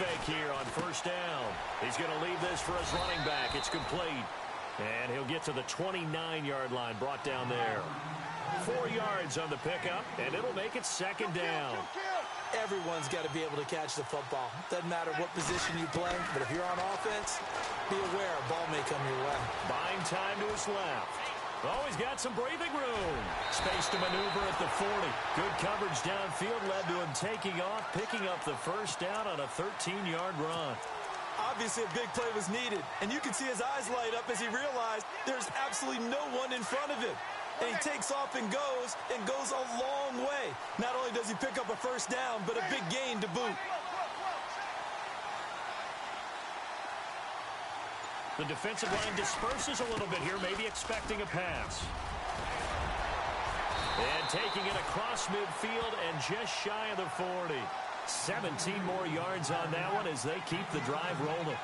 fake here on first down. He's going to leave this for his running back. It's complete. And he'll get to the 29-yard line, brought down there. 4 yards on the pickup, and it'll make it second down. Everyone's got to be able to catch the football. Doesn't matter what position you play, but if you're on offense, be aware a ball may come your way. Buying time to his left. Oh, he's got some breathing room. Space to maneuver at the 40. Good coverage downfield led to him taking off, picking up the first down on a 13-yard run. Obviously, a big play was needed, and you can see his eyes light up as he realized there's absolutely no one in front of him. And he takes off and goes a long way. Not only does he pick up a first down, but a big gain to boot. The defensive line disperses a little bit here, maybe expecting a pass. And taking it across midfield and just shy of the 40. 17 more yards on that one as they keep the drive rolling.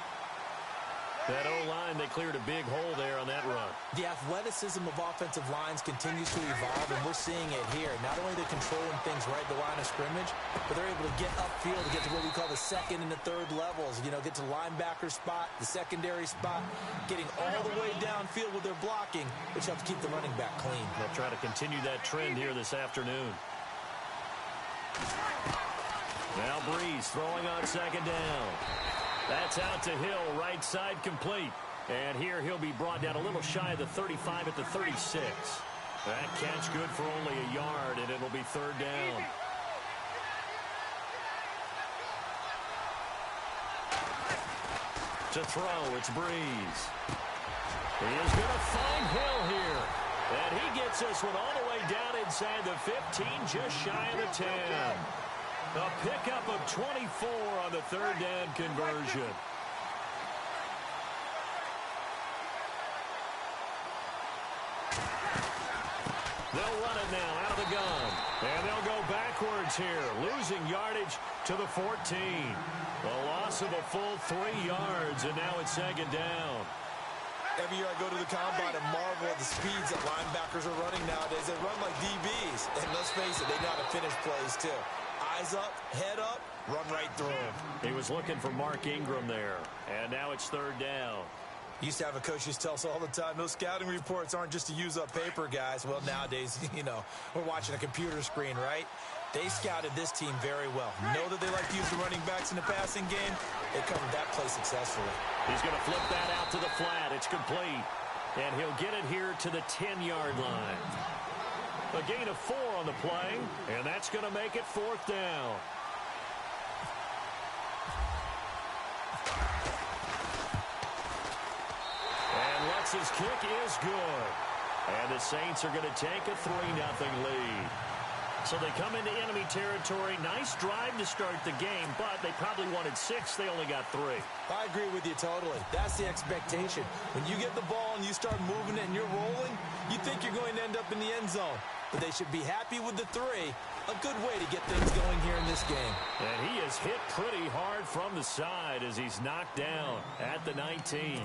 That O-line, they cleared a big hole there on that run. The athleticism of offensive lines continues to evolve, and we're seeing it here. Not only are they controlling things right at the line of scrimmage, but they're able to get upfield to get to what we call the second and the third levels. You know, get to the linebacker spot, the secondary spot, getting all the way downfield with their blocking, which helps keep the running back clean. They'll try to continue that trend here this afternoon. Now Breeze throwing on second down. That's out to Hill, right side complete. And here he'll be brought down a little shy of the 35 at the 36. That catch good for only a yard, and it'll be third down. To throw, it's Breeze. He is going to find Hill here. And he gets this one all the way down inside the 15, just shy of the 10. A pickup of 24 on the third down conversion. They'll run it now out of the gun. And they'll go backwards here, losing yardage to the 14. A loss of a full 3 yards, and now it's second down. Every year I go to the combine and marvel at the speeds that linebackers are running nowadays. They run like DBs. And let's face it, they know how to finish plays too. Eyes up, head up, run right through him. He was looking for Mark Ingram there. And now it's third down. Used to have a coach used to tell us all the time, those scouting reports aren't just to use up paper, guys. Well, nowadays, you know, we're watching a computer screen, right? They scouted this team very well. Know that they like to use the running backs in the passing game. They covered that play successfully. He's going to flip that out to the flat. It's complete. And he'll get it here to the 10-yard line. A gain of 4 on the play, and that's going to make it fourth down. And Lutz's kick is good. And the Saints are going to take a 3-0 lead. So they come into enemy territory. Nice drive to start the game, but they probably wanted 6. They only got 3. I agree with you totally. That's the expectation. When you get the ball and you start moving it and you're rolling, you think you're going to end up in the end zone. But they should be happy with the 3. A good way to get things going here in this game. And he is hit pretty hard from the side as he's knocked down at the 19.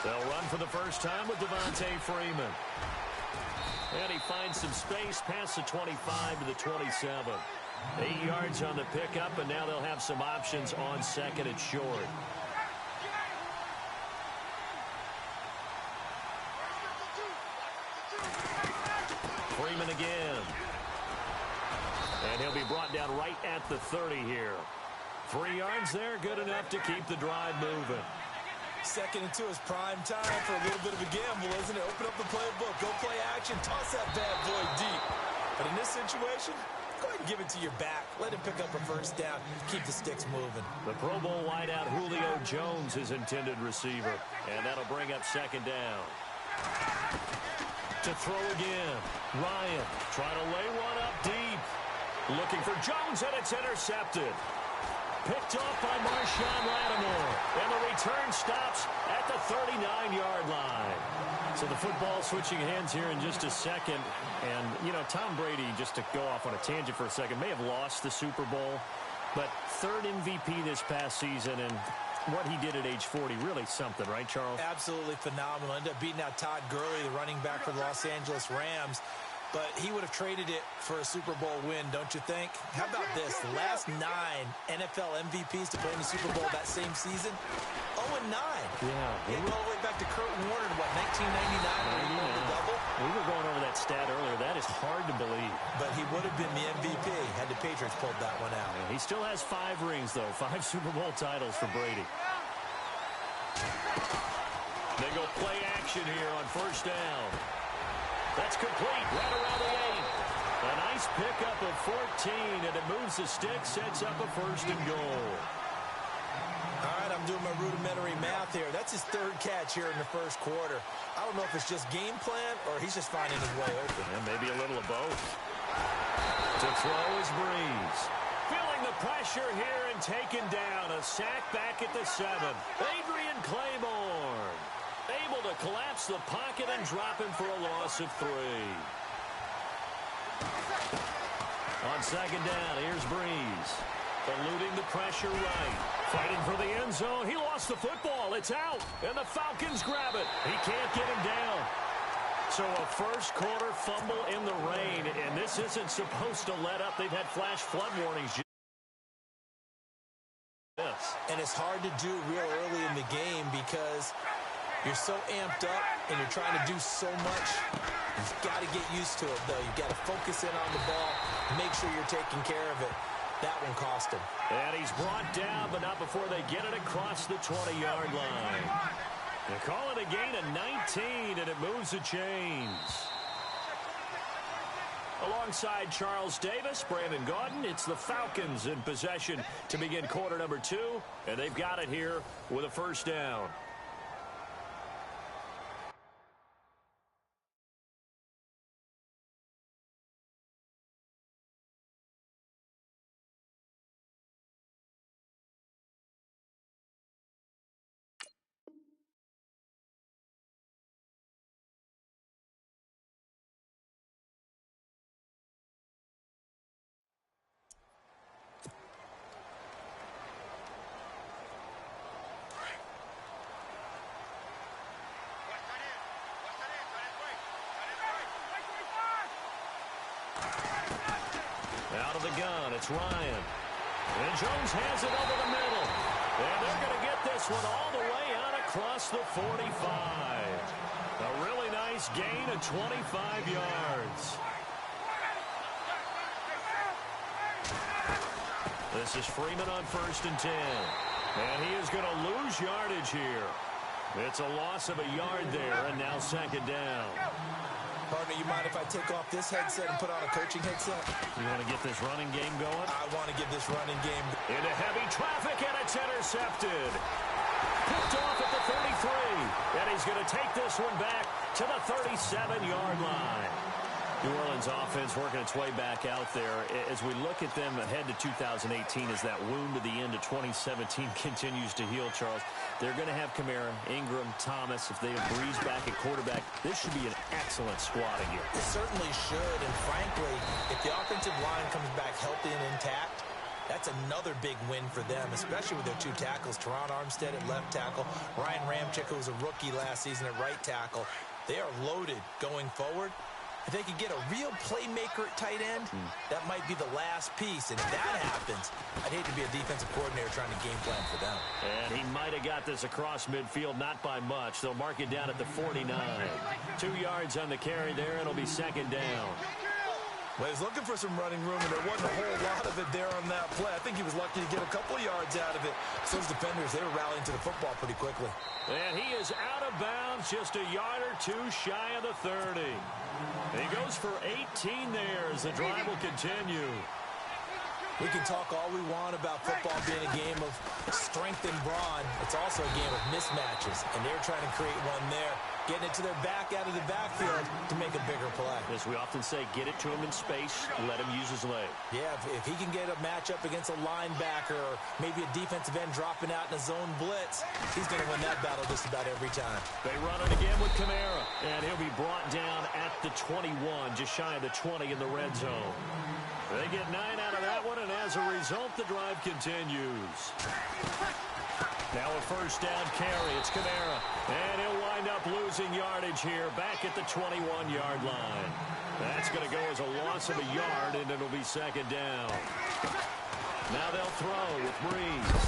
They'll run for the first time with Devontae Freeman. And he finds some space past the 25 to the 27. 8 yards on the pickup, and now they'll have some options on second and short. Freeman again. And he'll be brought down right at the 30 here. 3 yards there, good enough to keep the drive moving. Second and 2 is prime time for a little bit of a gamble, isn't it? Open up the playbook, go play action, toss that bad boy deep. But in this situation, go ahead and give it to your back. Let him pick up a first down, keep the sticks moving. The Pro Bowl wideout Julio Jones, his intended receiver. And that'll bring up second down. To throw again. Ryan trying to lay one up deep. Looking for Jones, and it's intercepted. Picked off by Marshawn Lattimore. And the return stops at the 39-yard line. So the football switching hands here in just a second. And, you know, Tom Brady, just to go off on a tangent for a second, may have lost the Super Bowl. But third MVP this past season, and what he did at age 40, really something, right, Charles? Absolutely phenomenal. Ended up beating out Todd Gurley, the running back for the Los Angeles Rams. But he would have traded it for a Super Bowl win, don't you think? How about this? The last 9 NFL MVPs to play in the Super Bowl that same season, 0-9. Yeah. He went all the way back to Kurt Warner in, what, 1999 when he won the double? We were going over that stat earlier. That is hard to believe. But he would have been the MVP had the Patriots pulled that one out. Yeah, he still has 5 rings, though. 5 Super Bowl titles for Brady. They go play action here on first down. That's complete right around the 8. A nice pickup of 14, and it moves the stick, sets up a first and goal. All right, I'm doing my rudimentary math here. That's his 3rd catch here in the first quarter. I don't know if it's just game plan or he's just finding his way open. And maybe a little of both. To throw is Breeze. Feeling the pressure here and taken down. A sack back at the 7. Adrian Claiborne able to collapse the pocket and drop him for a loss of 3. On second down, here's Breeze. Eluding the pressure right. Fighting for the end zone. He lost the football. It's out. And the Falcons grab it. He can't get him down. So a first quarter fumble in the rain. And this isn't supposed to let up. They've had flash flood warnings. And it's hard to do real early in the game because you're so amped up and you're trying to do so much. You've got to get used to it, though. You've got to focus in on the ball, make sure you're taking care of it. That one cost him. And he's brought down, but not before they get it across the 20-yard line. They call it a gain of 19, and it moves the chains. Alongside Charles Davis, Brandon Gaudin, it's the Falcons in possession to begin quarter number 2, and they've got it here with a first down. Out of the gun, it's Ryan. And Jones has it over the middle. And they're going to get this one all the way out across the 45. A really nice gain of 25 yards. This is Freeman on first and 10. And he is going to lose yardage here. It's a loss of a yard there, and now second down. Partner, you mind if I take off this headset and put on a coaching headset? You want to get this running game going? I want to get this running game. Into heavy traffic, and it's intercepted. Picked off at the 33. And he's going to take this one back to the 37-yard line. New Orleans offense working its way back out there. As we look at them ahead to 2018, as that wound at the end of 2017 continues to heal, Charles, they're going to have Kamara, Ingram, Thomas. If they have Breeze back at quarterback, this should be an excellent squad again. It certainly should, and frankly, if the offensive line comes back healthy and intact, that's another big win for them, especially with their 2 tackles, Teron Armstead at left tackle, Ryan Ramczyk, who was a rookie last season at right tackle. They are loaded going forward. If they could get a real playmaker at tight end, that might be the last piece. And if that happens, I'd hate to be a defensive coordinator trying to game plan for them. And he might have got this across midfield, not by much. They'll mark it down at the 49. 2 yards on the carry there. It'll be second down. Well, he was looking for some running room, and there wasn't a whole lot of it there on that play. I think he was lucky to get a couple of yards out of it. So those defenders, they were rallying to the football pretty quickly. And he is out of bounds, just a yard or 2 shy of the 30. He goes for 18 there as the drive will continue. We can talk all we want about football being a game of strength and brawn. It's also a game of mismatches, and they're trying to create one there, getting it to their back out of the backfield to make a bigger play. As we often say, get it to him in space, let him use his leg. Yeah, if he can get a matchup against a linebacker or maybe a defensive end dropping out in a zone blitz, he's going to win that battle just about every time. They run it again with Kamara, and he'll be brought down at the 21, just shy of the 20 in the red zone. They get 9 out of that one, and as as a result, the drive continues. Now a first down carry. It's Kamara. And he'll wind up losing yardage here back at the 21-yard line. That's going to go as a loss of a yard, and it'll be second down. Now they'll throw with Breeze.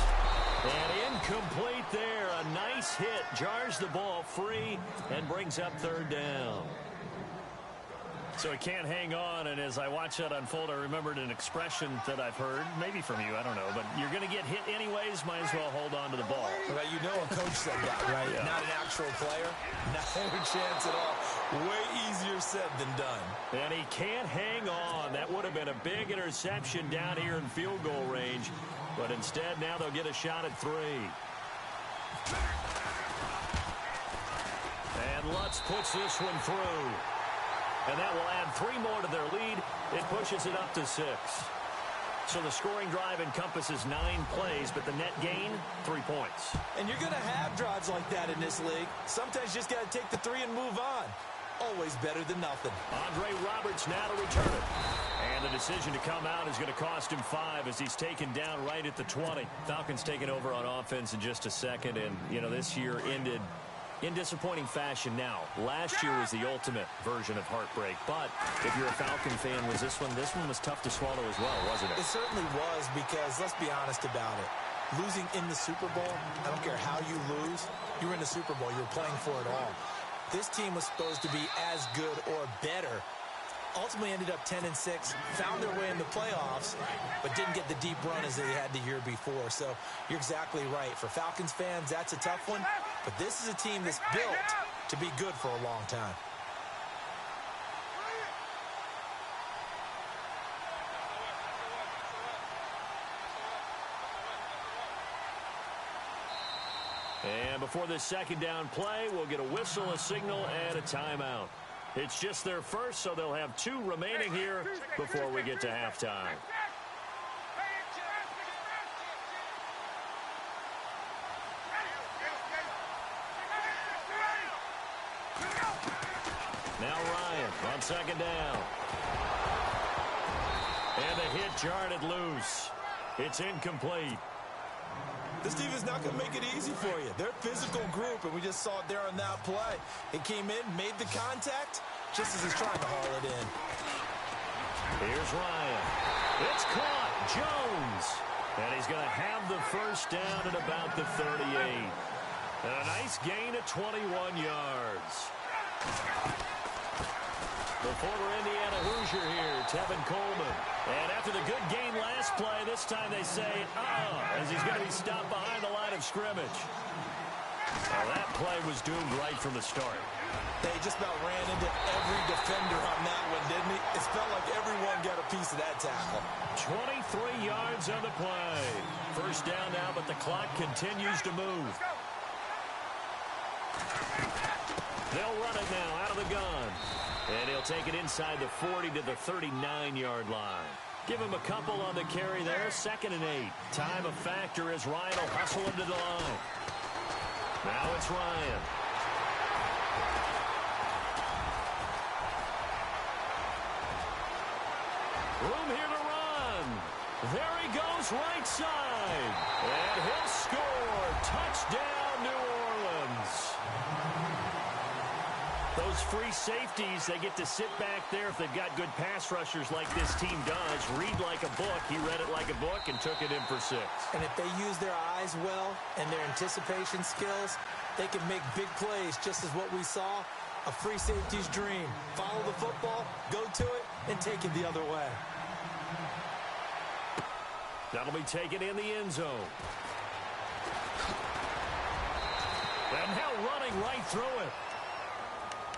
And incomplete there. A nice hit. Jars the ball free and brings up third down. So he can't hang on, and as I watch that unfold, I remembered an expression that I've heard, maybe from you, I don't know, but you're going to get hit anyways, might as well hold on to the ball. Well, you know a coach said that, right? Yeah. Not an actual player. Not a chance at all. Way easier said than done. And he can't hang on. That would have been a big interception down here in field goal range, but instead now they'll get a shot at 3. And Lutz puts this one through. And that will add 3 more to their lead. It pushes it up to 6. So the scoring drive encompasses 9 plays, but the net gain, 3 points. And you're going to have drives like that in this league. Sometimes you just got to take the 3 and move on. Always better than nothing. Andre Roberts now to return it. And the decision to come out is going to cost him 5 as he's taken down right at the 20. Falcons taking over on offense in just a second. And, you know, this year ended in disappointing fashion. Now, last year was the ultimate version of heartbreak, but if you're a Falcon fan, this one was tough to swallow as well, wasn't it? It certainly was, because let's be honest about it. Losing in the Super Bowl, I don't care how you lose, you were in the Super Bowl, you were playing for it all. This team was supposed to be as good or better. Ultimately ended up 10-6, found their way in the playoffs, but didn't get the deep run as they had the year before. So you're exactly right. For Falcons fans, that's a tough one, but this is a team that's built to be good for a long time. And before this second down play, we'll get a whistle, a signal, and a timeout. It's just their first, so they'll have 2 remaining here before we get to halftime. Now Ryan on second down. And the hit jarred it loose. It's incomplete. This team is not going to make it easy for you. They're a physical group, and we just saw it there on that play. It came in, made the contact, just as he's trying to haul it in. Here's Ryan. It's caught. Jones. And he's going to have the first down at about the 38. And a nice gain of 21 yards. The former Indiana Hoosier here, Tevin Coleman. And after the good gain last play, this time they say, as he's going to be stopped behind the line of scrimmage. Well, that play was doomed right from the start. They just about ran into every defender on that one, didn't he? It felt like everyone got a piece of that tackle. 23 yards on the play. First down now, but the clock continues to move. They'll run it now out of the gun. And he'll take it inside the 40 to the 39-yard line. Give him a couple on the carry there. 2nd and 8. Time a factor as Ryan will hustle into the line. Now it's Ryan. Room here to run. There he goes right side. And he'll score. Touchdown, New Orleans. Those free safeties, they get to sit back there if they've got good pass rushers like this team does. Read like a book. He read it like a book and took it in for 6. And if they use their eyes well and their anticipation skills, they can make big plays, just as what we saw. A free safety's dream. Follow the football, go to it, and take it the other way. That'll be taken in the end zone. And now running right through it.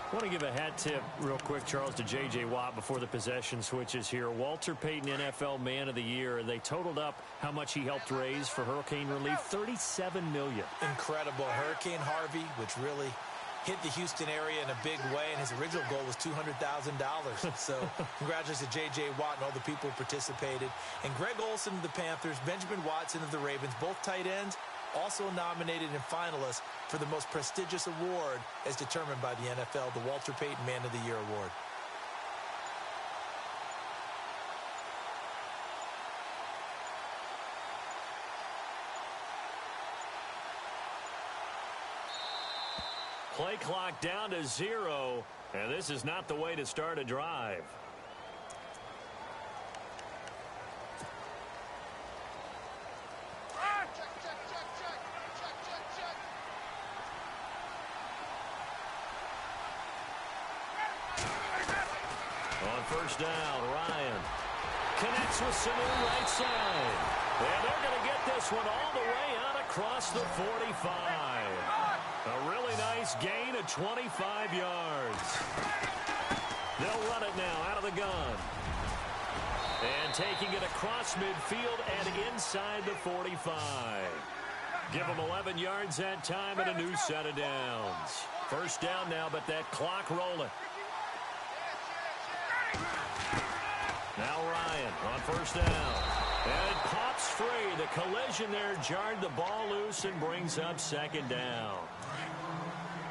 I want to give a hat tip real quick, Charles, to J.J. Watt before the possession switches here. Walter Payton, NFL Man of the Year. They totaled up how much he helped raise for hurricane relief, $37 million. Incredible. Hurricane Harvey, which really hit the Houston area in a big way, and his original goal was $200,000. So congratulations to J.J. Watt and all the people who participated. And Greg Olsen of the Panthers, Benjamin Watson of the Ravens, both tight ends, also nominated and finalists for the most prestigious award as determined by the NFL, the Walter Payton Man of the Year Award. play clock down to 0, and this is not the way to start a drive. On first down, Ryan connects with Sanu right side. And they're going to get this one all the way out across the 45. A really nice gain of 25 yards. They'll run it now out of the gun. And taking it across midfield and inside the 45. Give them 11 yards that time and a new set of downs. First down now, but that clock rolling. Now Ryan on first down. And it pops free. The collision there jarred the ball loose and brings up second down.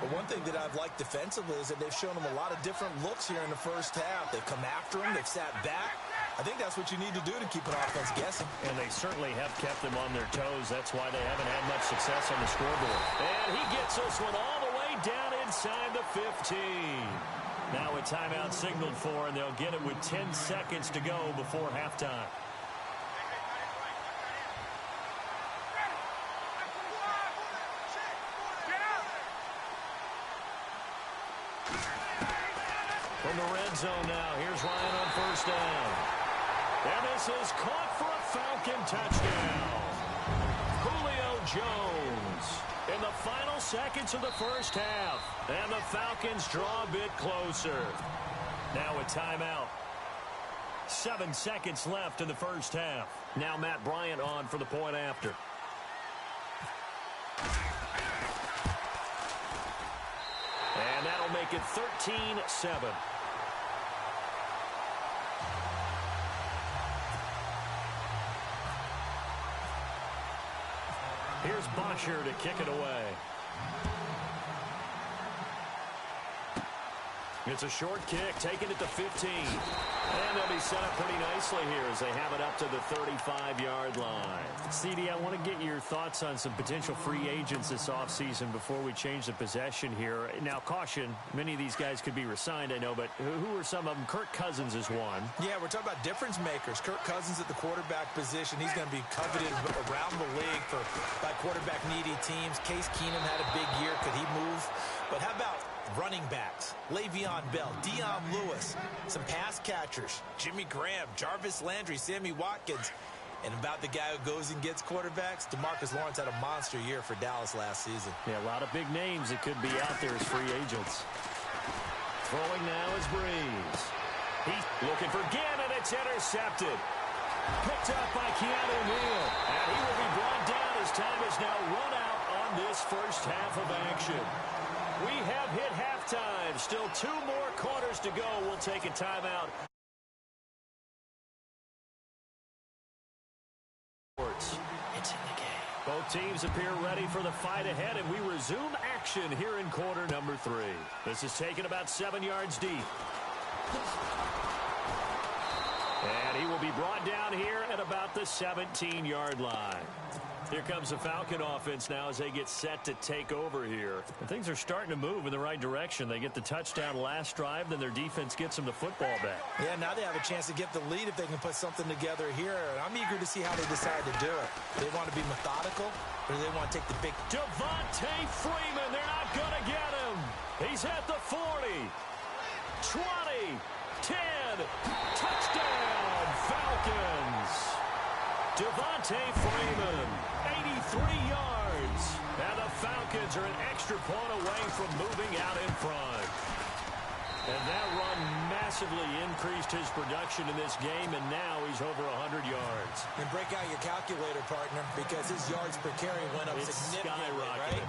But one thing that I've liked defensively is that they've shown them a lot of different looks here in the first half. They've come after him. They've sat back. I think that's what you need to do to keep an offense guessing. And they certainly have kept them on their toes. That's why they haven't had much success on the scoreboard. And he gets this one all the way down inside the 15. Now a timeout signaled for, and they'll get it with 10 seconds to go before halftime. From the red zone now, here's Ryan on first down. And this is caught for a Falcon touchdown. Julio Jones in the final seconds of the first half. And the Falcons draw a bit closer. Now a timeout. 7 seconds left in the first half. Now Matt Bryant on for the point after. And that'll make it 13-7. Here's Bosher to kick it away. It's a short kick, taking it to 15. And they'll be set up pretty nicely here as they have it up to the 35-yard line. CD, I want to get your thoughts on some potential free agents this offseason before we change the possession here. Now, caution, many of these guys could be re-signed, I know, but who are some of them? Kirk Cousins is one. Yeah, we're talking about difference makers. Kirk Cousins at the quarterback position. He's going to be coveted around the league by quarterback-needy teams. Case Keenum had a big year. Could he move? But how about running backs? Le'Veon Bell, Dion Lewis, some pass catchers, Jimmy Graham, Jarvis Landry, Sammy Watkins. And about the guy who goes and gets quarterbacks, DeMarcus Lawrence had a monster year for Dallas last season. Yeah, a lot of big names that could be out there as free agents. Throwing now is Breeze. He's looking for Gannon. It's intercepted. Picked up by Keanu Neal. And he will be brought down as time is now run out on this first half of action. We have hit halftime. Still 2 more quarters to go. We'll take a timeout. It's in the game. Both teams appear ready for the fight ahead, and we resume action here in quarter number 3. This is taken about 7 yards deep. And he will be brought down here at about the 17-yard line. Here comes the Falcon offense now as they get set to take over here. And things are starting to move in the right direction. They get the touchdown last drive, then their defense gets them the football back. Yeah, now they have a chance to get the lead if they can put something together here. And I'm eager to see how they decide to do it. They want to be methodical, or do they want to take the big... Devontae Freeman, they're not going to get him. He's at the 40, 20, 10, touchdown, Falcons. Devontae Freeman, 83 yards. And the Falcons are an extra point away from moving out in front. And that run massively increased his production in this game, and now he's over 100 yards. And break out your calculator, partner, because his yards per carry went up significantly, right?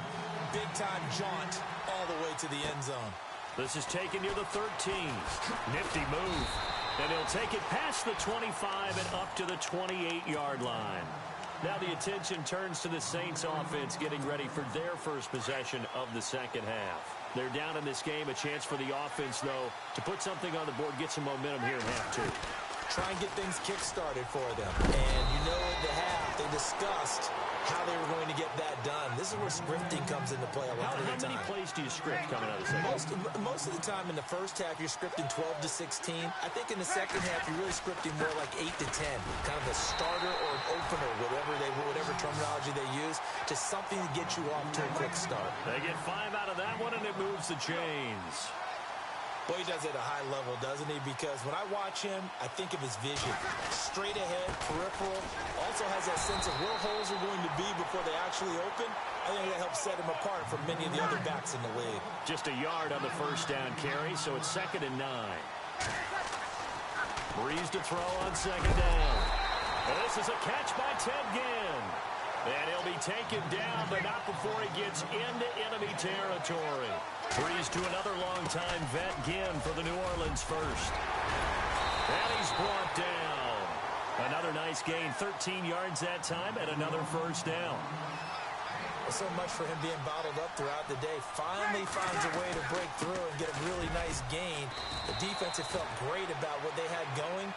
Big-time jaunt all the way to the end zone. This is taken near the 13. Nifty move. And he'll take it past the 25 and up to the 28-yard line. Now the attention turns to the Saints offense getting ready for their first possession of the second half. They're down in this game. A chance for the offense, though, to put something on the board, get some momentum here in half 2. Try and get things kick-started for them. And you know at the half, they discussed how they were going to get that done. This is where scripting comes into play a lot of the time. How many plays do you script coming out of the second? Most of the time in the first half, you're scripting 12 to 16. I think in the second half, you're really scripting more like 8 to 10, kind of a starter or an opener, whatever terminology they use, just something to get you off to a quick start. They get 5 out of that one, and it moves the chains. Boy, he does it at a high level, doesn't he? Because when I watch him, I think of his vision. Straight ahead, peripheral. Also has that sense of where holes are going to be before they actually open. I think that helps set him apart from many of the other backs in the league. Just a yard on the first down carry, so it's 2nd and 9. Breeze to throw on 2nd down. And this is a catch by Ted Ginn. And he'll be taken down, but not before he gets into enemy territory. Breeze to another long-time vet, Ginn, for the New Orleans first. And he's brought down. Another nice gain, 13 yards that time, and another first down. So much for him being bottled up throughout the day. Finally finds a way to break through and get a really nice gain. The defense had felt great about what they had going.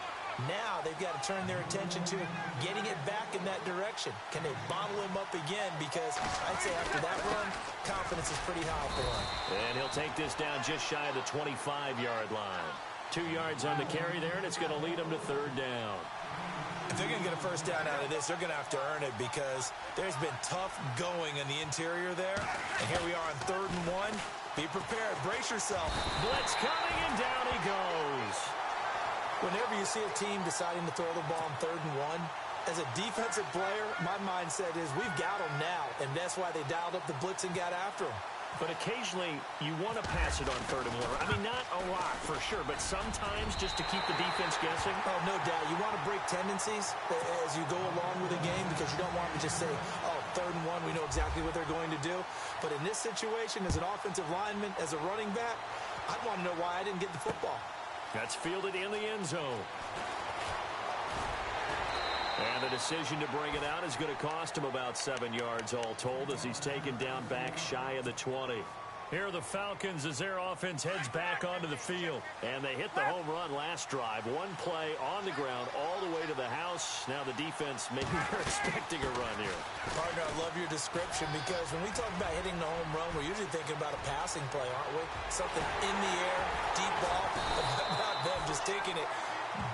Now they've got to turn their attention to getting it back in that direction. Can they bottle him up again? Because I'd say after that run, confidence is pretty high for him. And he'll take this down just shy of the 25-yard line. 2 yards on the carry there, and it's going to lead them to 3rd down. If they're going to get a first down out of this, they're going to have to earn it because there's been tough going in the interior there. And here we are on 3rd and 1. Be prepared. Brace yourself. Blitz coming, and down he goes. Whenever you see a team deciding to throw the ball on 3rd and 1, as a defensive player, my mindset is we've got them now, and that's why they dialed up the blitz and got after them. But occasionally, you want to pass it on 3rd and 1. I mean, not a lot, for sure, but sometimes just to keep the defense guessing. Oh, no doubt. You want to break tendencies as you go along with the game because you don't want to just say, oh, 3rd and 1, we know exactly what they're going to do. But in this situation, as an offensive lineman, as a running back, I'd want to know why I didn't get the football. That's fielded in the end zone. And the decision to bring it out is going to cost him about 7 yards all told as he's taken down back shy of the 20. Here are the Falcons as their offense heads back onto the field. And they hit the home run last drive. One play on the ground all the way to the house. Now the defense, maybe they're expecting a run here. Partner, I love your description because when we talk about hitting the home run, we're usually thinking about a passing play, aren't we? Something in the air, deep ball, but not them just taking it.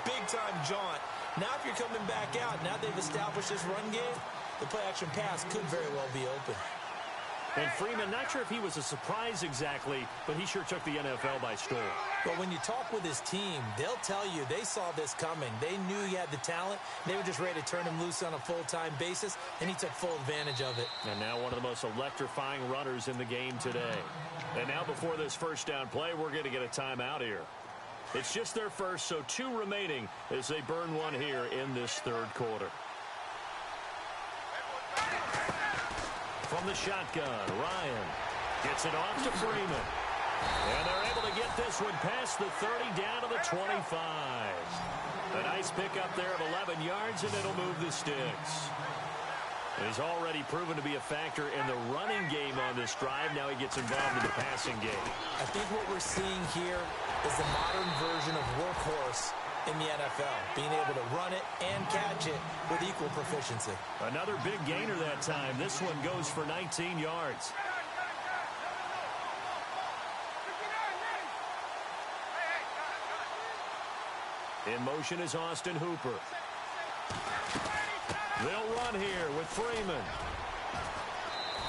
Big-time jaunt. Now if you're coming back out, now they've established this run game, the play-action pass could very well be open. And Freeman, not sure if he was a surprise exactly, but he sure took the NFL by storm. But when you talk with his team, they'll tell you they saw this coming. They knew he had the talent. They were just ready to turn him loose on a full-time basis, and he took full advantage of it. And now one of the most electrifying runners in the game today. And now before this first down play, we're going to get a timeout here. It's just their first, so 2 remaining as they burn one here in this 3rd quarter. From the shotgun, Ryan gets it off to Freeman. And they're able to get this one past the 30 down to the 25. A nice pickup there of 11 yards, and it'll move the sticks. He's already proven to be a factor in the running game on this drive. Now he gets involved in the passing game. I think what we're seeing here is the modern version of workhorse in the NFL, being able to run it and catch it with equal proficiency. Another big gainer that time. This one goes for 19 yards. In motion is Austin Hooper. They'll run here with Freeman.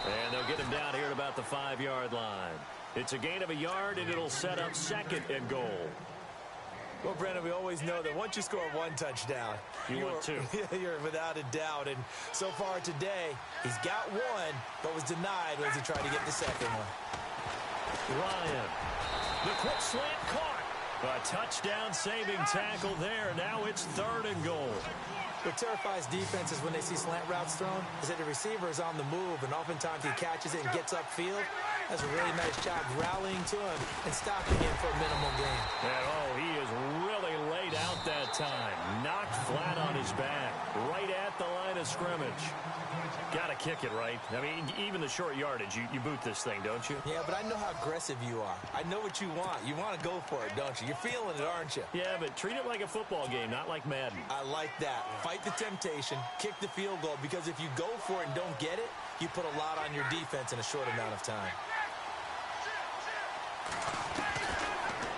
And they'll get him down here at about the 5-yard line. It's a gain of a yard, and it'll set up 2nd and goal. Well, Brandon, we always know that once you score 1 touchdown, you want 2. You're without a doubt. And so far today, he's got 1, but was denied as he tried to get the 2nd one. Ryan, the quick slant caught. A touchdown-saving tackle there. Now it's 3rd and goal. What terrifies defenses when they see slant routes thrown is that the receiver is on the move, and oftentimes he catches it and gets upfield. Does a really nice job rallying to him and stopping him for a minimal gain. And he is really laid out that time. Knocked flat on his back. Right at the line of of scrimmage. Got to kick it, right? I mean, even the short yardage, you boot this thing, don't you? Yeah, but I know how aggressive you are. I know what you want. You want to go for it, don't you? You're feeling it, aren't you? Yeah, but treat it like a football game, not like Madden. I like that. Fight the temptation, kick the field goal, because if you go for it and don't get it, you put a lot on your defense in a short amount of time.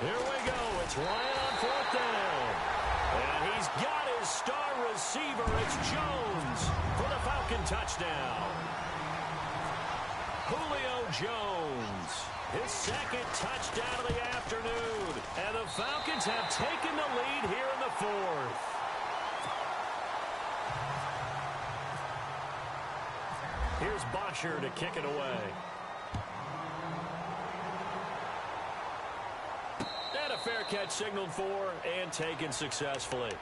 Here we go. It's Ryan on fourth down. And he's got his star receiver. It's Jones for the Falcon touchdown. Julio Jones, his second touchdown of the afternoon. And the Falcons have taken the lead here in the fourth. Here's Bosher to kick it away. And a fair catch signaled for and taken successfully.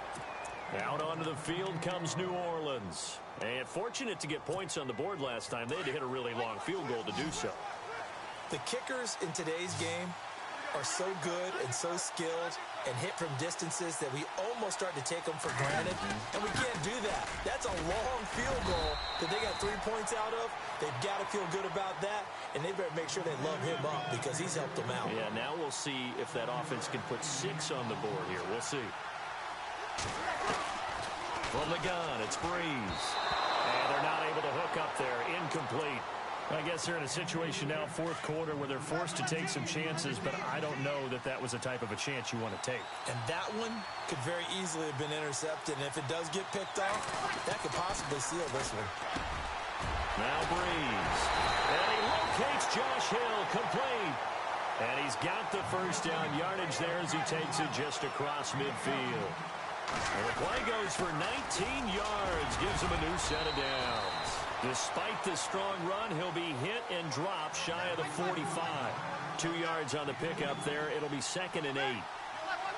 Out onto the field comes New Orleans. And fortunate to get points on the board last time. They had to hit a really long field goal to do so. The kickers in today's game are so good and so skilled and hit from distances that we almost start to take them for granted. And we can't do that. That's a long field goal that they got 3 points out of. They've got to feel good about that, and they better make sure they love him up because he's helped them out. Yeah, now we'll see if that offense can put 6 on the board here. We'll see. From the gun, it's Breeze. And they're not able to hook up there. Incomplete. I guess they're in a situation now, fourth quarter, where they're forced to take some chances, but I don't know that that was the type of a chance you want to take. And that one could very easily have been intercepted, and if it does get picked off, that could possibly seal this one. Now Breeze. And he locates Josh Hill, complete. And he's got the first down yardage there as he takes it just across midfield. And the play goes for 19 yards, gives him a new set of downs. Despite the strong run, he'll be hit and dropped shy of the 45. 2 yards on the pickup there. It'll be 2nd and 8.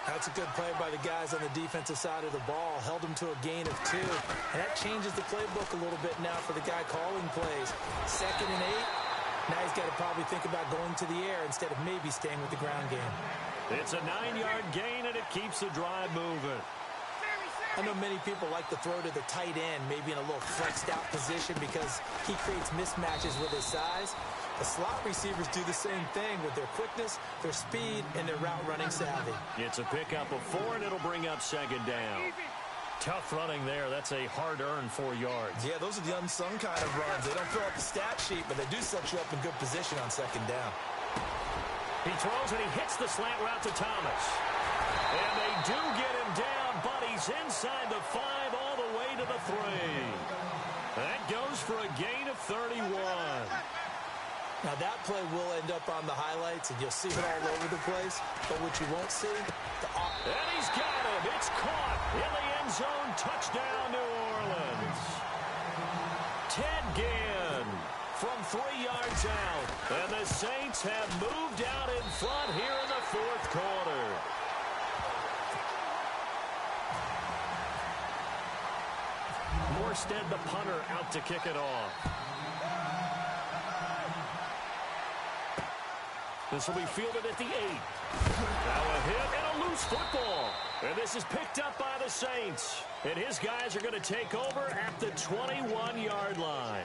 That's a good play by the guys on the defensive side of the ball. Held them to a gain of 2. And that changes the playbook a little bit now for the guy calling plays. 2nd and 8. Now he's got to probably think about going to the air instead of maybe staying with the ground game. It's a 9-yard gain, and it keeps the drive moving. I know many people like to throw to the tight end, maybe in a little flexed out position because he creates mismatches with his size. The slot receivers do the same thing with their quickness, their speed, and their route running savvy. It's a pickup of 4, and it'll bring up 2nd down. Tough running there. That's a hard-earned 4 yards. Yeah, those are the unsung kind of runs. They don't fill up the stat sheet, but they do set you up in good position on 2nd down. He throws, and he hits the slant route to Thomas. And they do get him down, but he's inside the 5 all the way to the 3. That goes for a gain of 31. Now, that play will end up on the highlights, and you'll see it all over the place. But what you won't see... And he's got him. It's caught in the end zone. Touchdown, New Orleans. Ted Ginn from 3 yards out. And the Saints have moved out in front here in the fourth quarter. Morstead, the punter, out to kick it off. This will be fielded at the 8. Now a hit and a loose football. And this is picked up by the Saints. And his guys are going to take over at the 21-yard line.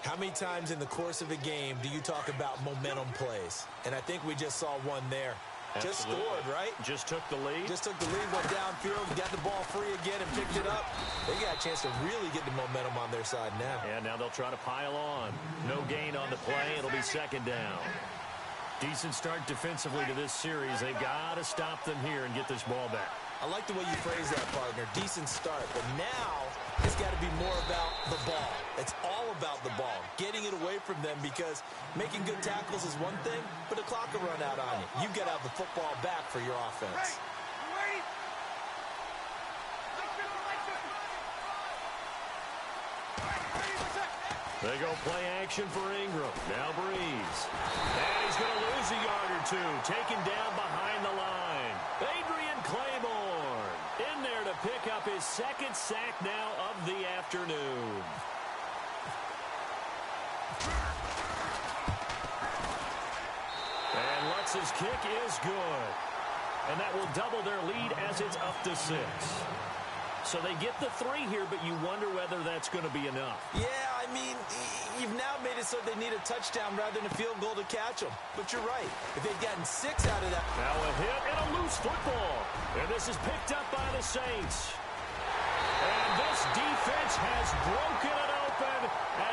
How many times in the course of a game do you talk about momentum plays? And I think we just saw one there. Absolutely. Just scored, right? Just took the lead. Just took the lead, went downfield, got the ball free again and picked it up. They got a chance to really get the momentum on their side now. And now they'll try to pile on. No gain on the play. It'll be 2nd down. Decent start defensively to this series. They've got to stop them here and get this ball back. I like the way you phrase that, partner. Decent start. But now it's got to be more about the ball. It's all about the ball. Getting it away from them because making good tackles is one thing, but the clock will run out on you. You've got to have the football back for your offense. They go play action for Ingram. Now Breeze. And he's going to lose a yard or 2. Taken down behind the line. Adrian Claiborne in there to pick up his 2nd sack now of the afternoon. And Lutz's kick is good. And that will double their lead as it's up to 6. So they get the 3 here, but you wonder whether that's going to be enough. Yeah, I mean, you've now made it so they need a touchdown rather than a field goal to catch them. But you're right. If they'd gotten 6 out of that. Now a hit and a loose football. And this is picked up by the Saints. And this defense has broken it open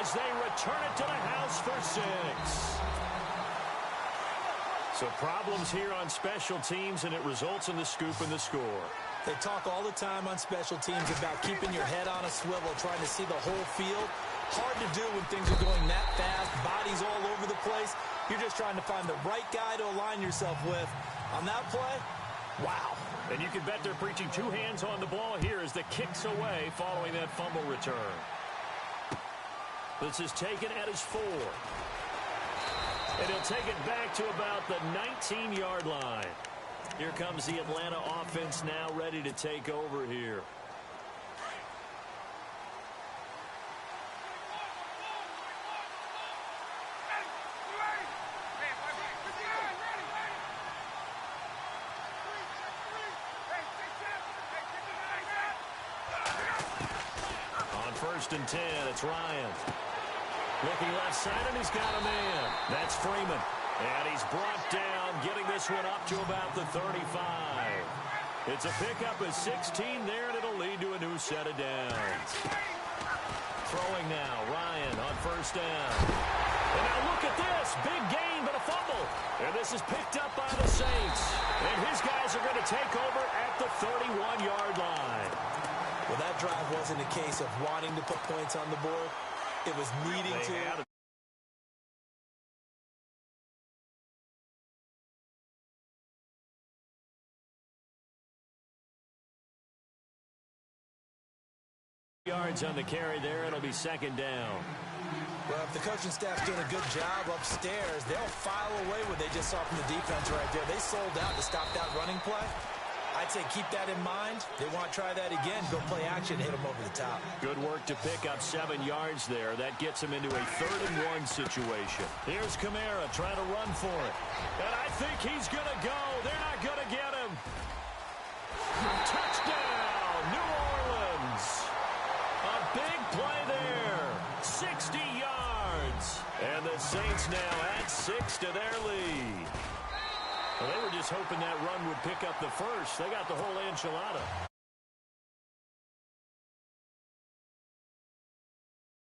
as they return it to the house for 6. So problems here on special teams, and it results in the scoop and the score. They talk all the time on special teams about keeping your head on a swivel, trying to see the whole field. Hard to do when things are going that fast, bodies all over the place. You're just trying to find the right guy to align yourself with. On that play, wow. And you can bet they're preaching 2 hands on the ball here as the kick's away following that fumble return. This is taken at his 4. And he'll take it back to about the 19-yard line. Here comes the Atlanta offense now ready to take over here. On 1st and 10, it's Ryan. Looking left side, and he's got a man. That's Freeman. And he's brought down, getting this one up to about the 35. It's a pickup of 16 there, and it'll lead to a new set of downs. Throwing now, Ryan on 1st down. And now look at this. Big gain, but a fumble. And this is picked up by the Saints. And his guys are going to take over at the 31-yard line. Well, that drive wasn't a case of wanting to put points on the board. It was needing to. Yards on the carry there. It'll be 2nd down. Well, if the coaching staff's doing a good job upstairs, they'll file away what they just saw from the defense right there. They sold out to stop that running play. I'd say keep that in mind. They want to try that again. Go play action, hit them over the top. Good work to pick up 7 yards there. That gets them into a 3rd and 1 situation. Here's Kamara trying to run for it. And I think he's going to go. They're not going to get him. Touchdown, New Orleans. A big play there. 60 yards. And the Saints now add 6 to their lead. Well, they were just hoping that run would pick up the first. They got the whole enchilada.